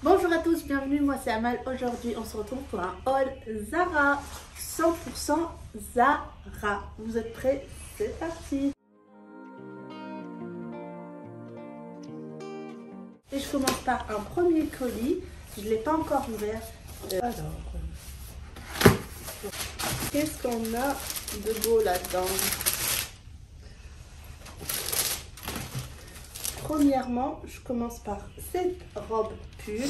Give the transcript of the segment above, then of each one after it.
Bonjour à tous, bienvenue, moi c'est Amal. Aujourd'hui on se retrouve pour un haul Zara, 100% Zara. Vous êtes prêts? C'est parti. Et je commence par un premier colis, je ne l'ai pas encore ouvert. Alors, qu'est-ce qu'on a de beau là-dedans? Premièrement, je commence par cette robe pull.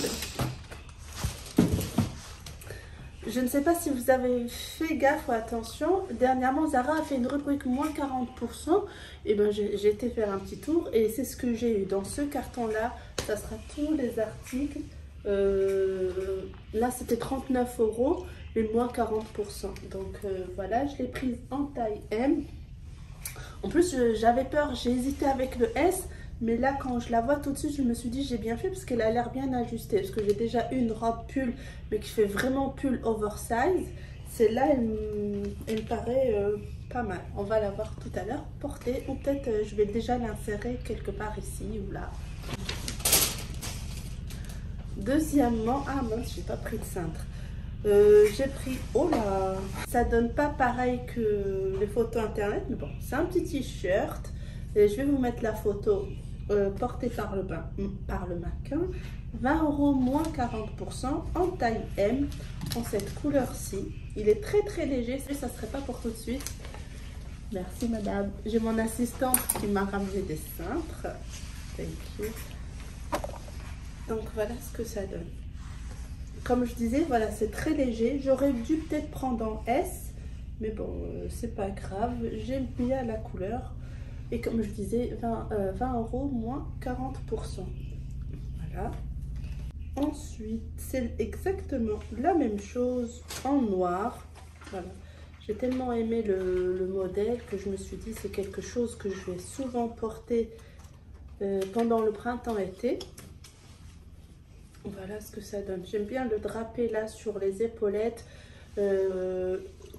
Je ne sais pas si vous avez fait gaffe ou attention. Dernièrement, Zara a fait une rubrique moins 40%. Et ben, j'ai été faire un petit tour et c'est ce que j'ai eu dans ce carton-là. Ça sera tous les articles. Là, c'était 39 € et moins 40%. Donc voilà, je l'ai prise en taille M. En plus, j'avais peur, j'ai hésité avec le S. Mais là, quand je la vois tout de suite, je me suis dit j'ai bien fait parce qu'elle a l'air bien ajustée. Parce que j'ai déjà une robe pull, mais qui fait vraiment pull oversize. Celle-là, elle me paraît pas mal. On va la voir tout à l'heure portée. Ou peut-être je vais déjà l'insérer quelque part ici ou là. Deuxièmement, ah mince, j'ai pas pris de cintre. J'ai pris, oh là, ça donne pas pareil que les photos internet. Mais bon, c'est un petit t-shirt. Et je vais vous mettre la photo portée par le mannequin. 20 € moins 40% en taille M, en cette couleur-ci. Il est très très léger, ça serait pas pour tout de suite. Merci madame. J'ai mon assistante qui m'a ramené des cintres. Thank you. Donc voilà ce que ça donne. Comme je disais, voilà, c'est très léger. J'aurais dû peut-être prendre en S, mais bon, c'est pas grave. J'aime bien la couleur. Et comme je disais, 20 € moins 40%. Voilà. Ensuite, c'est exactement la même chose en noir. Voilà. J'ai tellement aimé le modèle que je me suis dit c'est quelque chose que je vais souvent porter pendant le printemps-été. Voilà ce que ça donne. J'aime bien le draper là sur les épaulettes.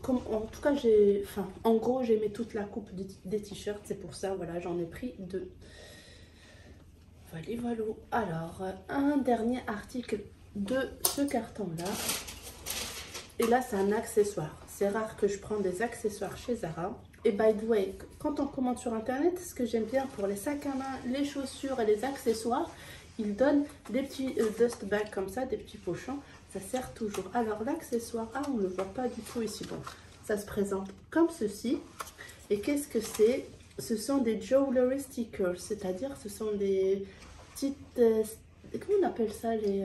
En tout cas, en gros, j'aimais toute la coupe des t-shirts. C'est pour ça, voilà, j'en ai pris 2. Voilà. Alors, un dernier article de ce carton-là. Et là, c'est un accessoire. C'est rare que je prenne des accessoires chez Zara. Et by the way, quand on commande sur Internet, ce que j'aime bien pour les sacs à main, les chaussures et les accessoires, ils donnent des petits dust bags comme ça, des petits pochons. Ça sert toujours. Alors l'accessoire, ah on ne le voit pas du tout ici. Bon, ça se présente comme ceci. Et qu'est-ce que c'est? Ce sont des jewelry stickers, c'est-à-dire ce sont des petites... comment on appelle ça les...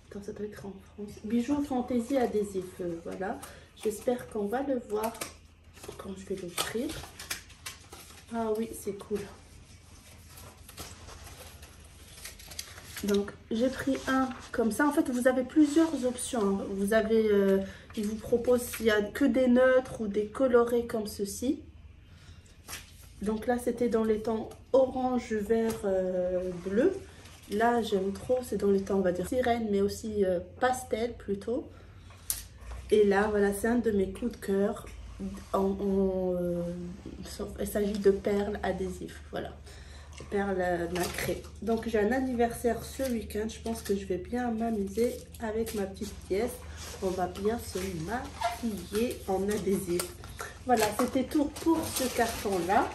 Attends, ça doit être en France. Bijoux fantaisie adhésifs, voilà. J'espère qu'on va le voir quand je vais l'ouvrir. Ah oui, c'est cool. Donc j'ai pris un comme ça. En fait vous avez plusieurs options. Vous avez, il vous propose s'il y a que des neutres ou des colorés comme ceci. Donc là c'était dans les tons orange, vert, bleu. Là j'aime trop, c'est dans les tons on va dire sirène mais aussi pastel plutôt. Et là voilà c'est un de mes coups de cœur. Il s'agit de perles adhésives, voilà. Perles nacrées. Donc j'ai un anniversaire ce week-end. Je pense que je vais bien m'amuser avec ma petite pièce. On va bien se maquiller en adhésif. Voilà, c'était tout pour ce carton-là.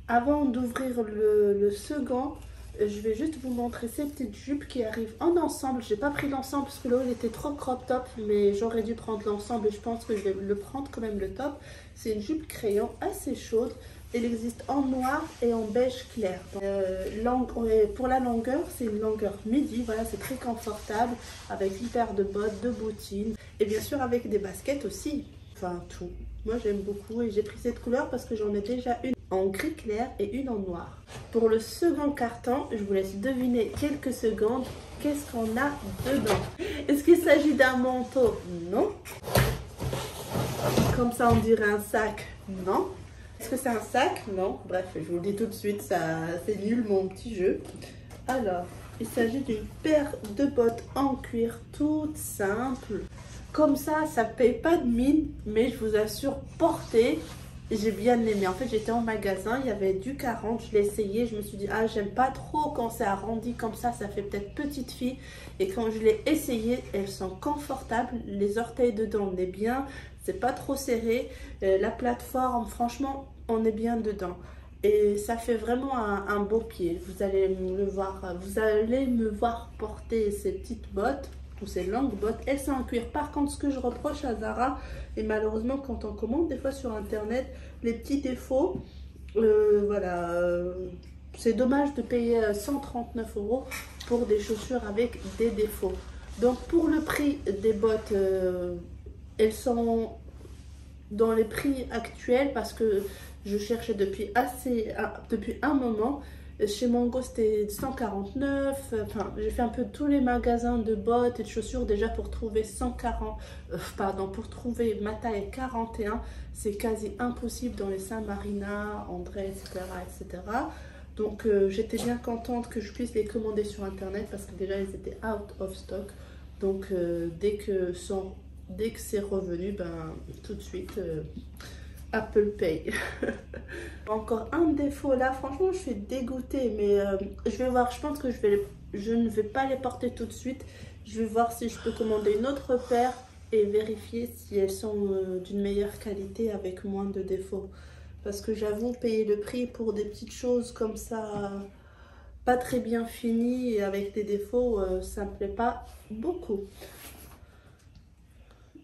Avant d'ouvrir le second, je vais juste vous montrer ces petites jupes qui arrivent en ensemble. J'ai pas pris l'ensemble parce que là il était trop crop top, mais j'aurais dû prendre l'ensemble et je pense que je vais le prendre quand même le top. C'est une jupe crayon assez chaude. Elle existe en noir et en beige clair. Pour la longueur, c'est une longueur midi. Voilà, c'est très confortable avec une paire de bottes, de bottines et bien sûr avec des baskets aussi. Enfin tout. Moi j'aime beaucoup et j'ai pris cette couleur parce que j'en ai déjà une en gris clair et une en noir. Pour le second carton, je vous laisse deviner quelques secondes qu'est-ce qu'on a dedans. Est-ce qu'il s'agit d'un manteau? Non. Comme ça on dirait un sac? Non. Est-ce que c'est un sac? Non. Bref, je vous le dis tout de suite, c'est nul mon petit jeu. Alors, il s'agit d'une paire de bottes en cuir toute simple. Comme ça ne paye pas de mine, mais je vous assure, porter, J'ai bien aimé. En fait, j'étais en magasin, il y avait du 40, je l'ai essayé. Je me suis dit, ah, j'aime pas trop quand c'est arrondi comme ça fait peut-être petite fille. Et quand je l'ai essayé, elles sont confortables. Les orteils dedans, on est bien. C'est pas trop serré. La plateforme, franchement, on est bien dedans. Et ça fait vraiment un beau pied. Vous allez me voir porter ces petites bottes ou ces longues bottes. Elles sont en cuir. Par contre, ce que je reproche à Zara, et malheureusement, quand on commande des fois sur internet, les petits défauts, voilà, c'est dommage de payer 139 € pour des chaussures avec des défauts. Donc pour le prix des bottes, elles sont dans les prix actuels parce que je cherchais depuis un moment. Chez Mango c'était 149. Enfin, j'ai fait un peu tous les magasins de bottes et de chaussures déjà pour trouver pour trouver ma taille 41. C'est quasi impossible dans les Saint-Marina, André, etc. Donc j'étais bien contente que je puisse les commander sur internet parce que déjà ils étaient out of stock. Donc dès que c'est revenu, ben tout de suite Apple Pay. Encore un défaut là, franchement je suis dégoûtée, mais je vais voir, je pense que je ne vais pas les porter tout de suite. Je vais voir si je peux commander une autre paire et vérifier si elles sont d'une meilleure qualité avec moins de défauts. Parce que j'avoue, payer le prix pour des petites choses comme ça, pas très bien finies et avec des défauts, ça me plaît pas beaucoup.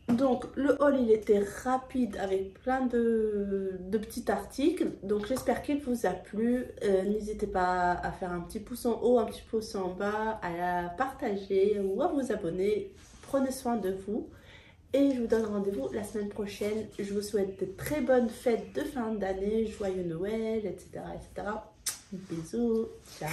Donc le haul il était rapide avec plein de petits articles. Donc j'espère qu'il vous a plu. N'hésitez pas à faire un petit pouce en haut, un petit pouce en bas, à la partager ou à vous abonner. Prenez soin de vous. Et je vous donne rendez-vous la semaine prochaine. Je vous souhaite de très bonnes fêtes de fin d'année, joyeux Noël, etc. Bisous, ciao.